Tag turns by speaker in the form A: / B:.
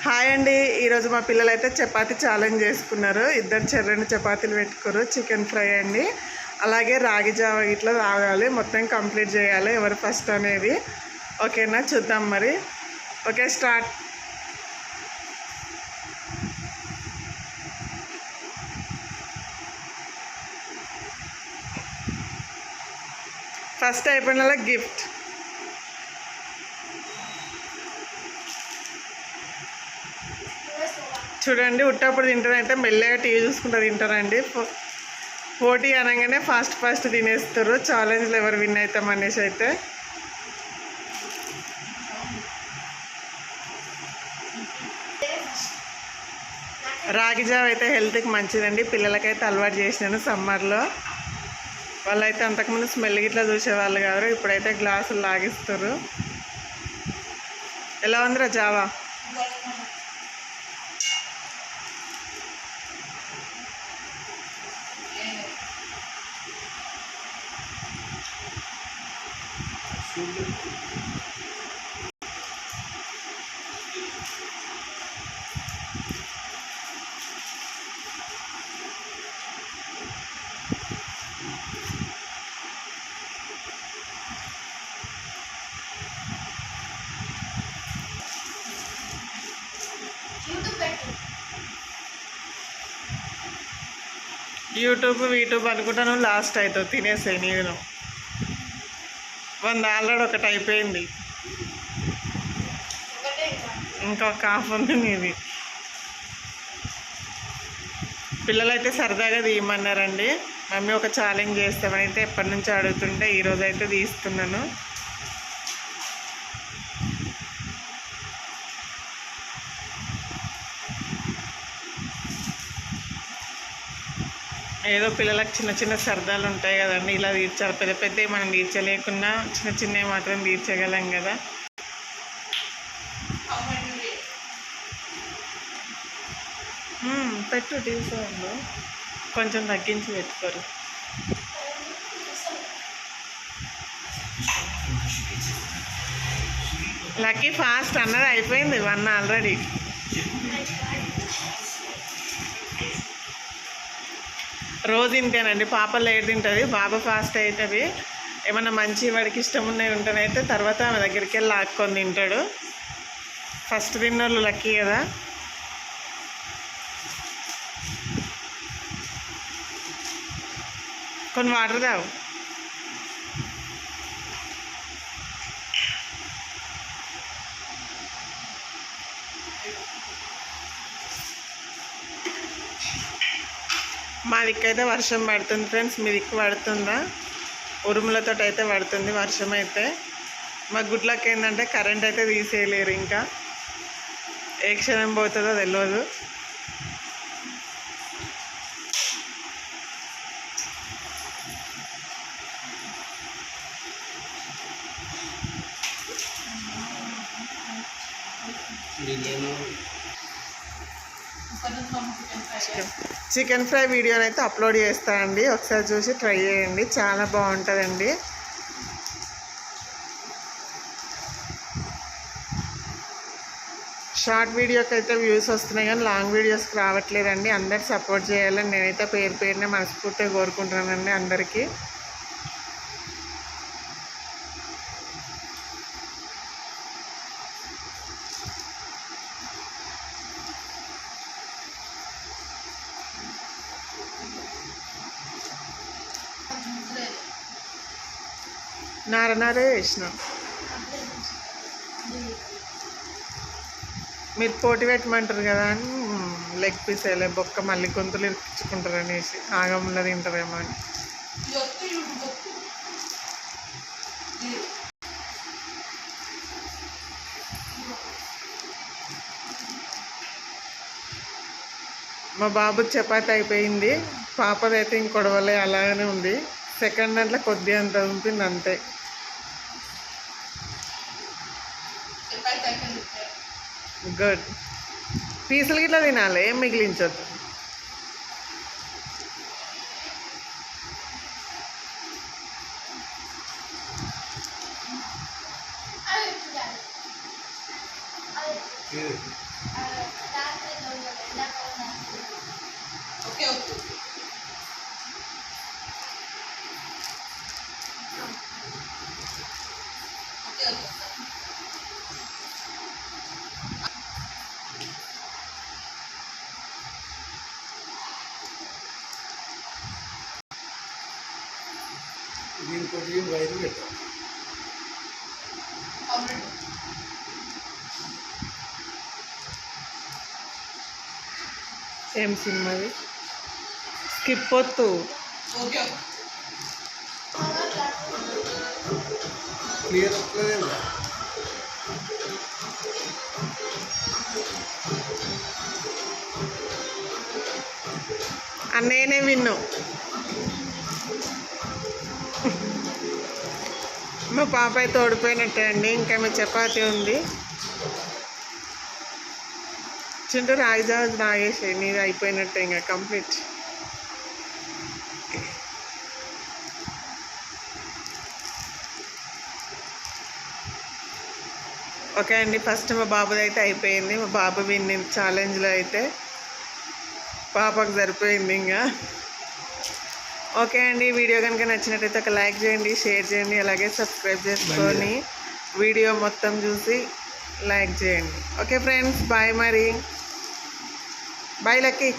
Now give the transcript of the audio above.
A: Hi అండి. ఈరోజు మా పిల్లలు అయితే చపాతీ ఛాలెంజ్ చేసుకున్నారు. ఇద్దరు చెర్రెండు చపాతీలు పెట్టుకోరు. చికెన్ ఫ్రై అండి, అలాగే రాగి జావ ఇట్లా తాగాలి. మొత్తం కంప్లీట్ చేయాలి ఎవరు ఫస్ట్ అనేది. ఓకేనా, చూద్దాం మరి. Okay, start. ఫస్ట్ అయిపోయిన వాళ్ళకి గిఫ్ట్. చూడండి, ఉట్టప్పుడు తింటారంటే మెల్లగా టీవీ చూసుకుంటూ తింటారండి. పోటీ అనగానే ఫాస్ట్ తినేస్తారు. ఛాలెంజ్లో ఎవరు విన్ అవుతాం అనేసి అయితే. రాగి జావ అయితే హెల్త్కి మంచిదండి. పిల్లలకైతే అలవాటు చేసినాను సమ్మర్లో. వాళ్ళైతే అంతకుముందు స్మెల్ గిట్లా చూసేవాళ్ళు కాదు, ఇప్పుడైతే గ్లాసులు లాగిస్తారు. ఎలా ఉందిరా జావా? యూట్యూబ్ అనుకుంటాను. లాస్ట్ అవుతుంది తినేసాయి. నేను ఆల్రెడీ ఒకటి అయిపోయింది, ఇంకొక హాఫ్ ఉంది నీది. పిల్లలైతే సరదాగా తీయమన్నారండి. మమ్మీ ఒక ఛాలెంజ్ చేస్తామని అయితే ఎప్పటి నుంచో అడుగుతుంటే ఈరోజు అయితే తీస్తున్నాను. ఏదో పిల్లలకు చిన్న చిన్న సరదాలు ఉంటాయి కదండి, ఇలా తీర్చాలి. పెద్దవి మనం తీర్చలేకున్నా చిన్నవి మాత్రం తీర్చగలం కదా. పెట్టు టీవీలో, కొంచెం తగ్గించి పెట్టుకోరు. లక్కీ ఫాస్ట్ అన్నది అయిపోయింది 1 ఆల్రెడీ. రోజు ఇంతేనండి. పాప లేట్ తింటుంది, బాబా ఫాస్ట్ అవుతుంది. ఏమన్నా మంచి వాడికి ఇష్టం ఉన్నాయి ఉంటేనైతే తర్వాత ఆమె దగ్గరికి వెళ్ళి లాక్కొని తింటాడు. ఫస్ట్ తిన్నోళ్ళు లక్కీ కదా. కొన్ని వాటర్ తావు. మా దిక్కైతే వర్షం పడుతుంది ఫ్రెండ్స్. మీ దిక్కు పడుతుందా? ఉరుములతో అయితే పడుతుంది వర్షం అయితే. మా గుడ్లకి ఏంటంటే కరెంట్ అయితే తీసేయలేరు, ఇంకా ఏ క్షణం పోతుందో తెలియదు. చికెన్ ఫ్రై వీడియోని అయితే అప్లోడ్ చేస్తానండి, ఒకసారి చూసి ట్రై చేయండి, చాలా బాగుంటుందండి. షార్ట్ వీడియోకి అయితే వ్యూస్ వస్తున్నాయి కానీ లాంగ్ వీడియోస్కి రావట్లేదండి. అందరు సపోర్ట్ చేయాలని నేనైతే పేరునే మనస్ఫూర్తిగా కోరుకుంటున్నానండి అందరికీ. నారే వేసిన మీరు పోటీ పెట్టమంటారు కదా అని లెగ్ పీస్ వేయలే, బొక్క మళ్ళీ గొంతులు ఇరికించుకుంటారు అనేసి ఆగమున్నది తింటారేమో అని. మా బాబు చపాతి అయిపోయింది, పాపదైతే ఇంకొడవలే అలాగనే ఉంది. సెకండ్ దాంట్లో కొద్దిగా అంత ఉంటుంది అంతే. గుడ్. పీసులు గిట్లా తినాలి, ఏం మిగిలించొద్దు.
B: Good. Okay okay okay okay
C: దీనికి వైరు పెట్టాం.
B: ఆల్రెడీ
A: ఏం సినిమాది స్కిప్ వద్దు.
B: ఓకే ఓకే
C: క్లియర్ వస్తలేదేమో.
A: అన్నయ్యనే విన్ను. మా పాప అయితే ఓడిపోయినట్టే అండి. ఇంకా మీ చపాతీ ఉంది. చింటూ రాగి జావ తాగేసి నీది అయిపోయినట్టే ఇంకా కంప్లీట్. ఓకే అండి, ఫస్ట్ మా బాబుది అయితే అయిపోయింది. మా బాబు విన్ని ఛాలెంజ్లో అయితే పాపకు సరిపోయింది ఇంకా. ఓకే అండి, వీడియో కనుక నచ్చినట్టయితే ఒక లైక్ చేయండి, షేర్ చేయండి, అలాగే సబ్స్క్రైబ్ చేసుకొని వీడియో మొత్తం చూసి లైక్ చేయండి. Okay friends, bye. మరి బాయ్ లక్కీ.